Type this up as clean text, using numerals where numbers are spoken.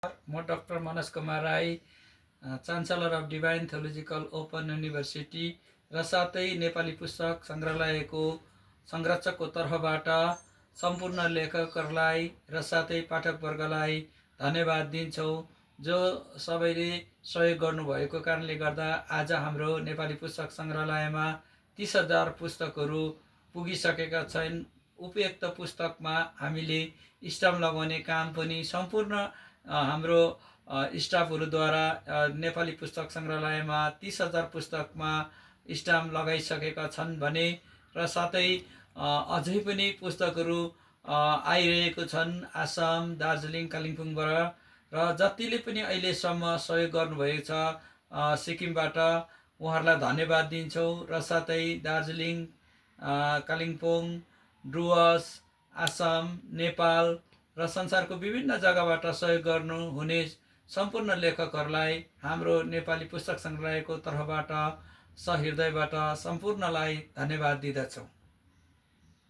म doctor Manoj Kumar Rai, chancellor of divine theological open university र साथै नेपाली पुस्तक सङ्ग्रहालयको संरक्षकको तर्फबाट सम्पूर्ण लेखकहरूलाई र साथै पाठकवर्गलाई धन्यवाद दिन्छौँ, जो सबैले सहयोग गर्नुभएको कारणले गर्दा आज हाम्रो नेपाली पुस्तक सङ्ग्रहालयमा 30,000 पुस्तकहरू पुगिसकेका छन्। उपयुक्त पुस्तकमा हामीले स्टाम्प लगाउने काम पनि सम्पूर्ण हाम्रो स्टाफहरूद्वारा नेपाली पुस्तक सङ्ग्रहालयमा 30,000 पुस्तकमा स्टाम्प लगाइसकेका छन् भने र साथै अझै पनि पुस्तकहरू आइरहेको छन् आसाम, दार्जिलिङ, कालिम्पोङबाट। र जतिले पनि अहिलेसम्म सहयोग गर्नुभएको छ सिक्किमबाट उहाँहरूलाई धन्यवाद दिन्छौँ। र साथै दार्जिलिङ, कालिम्पोङ, डुवर्स, आसाम, नेपाल र संसारको विभिन्न जग्गाबाट सहयोग गर्नुहुने सम्पूर्ण लेखकहरूलाई हाम्रो नेपाली पुस्तक सङ्ग्रहालयको तर्फबाट सहृदयबाट सम्पूर्णलाई धन्यवाद दिँदछौँ।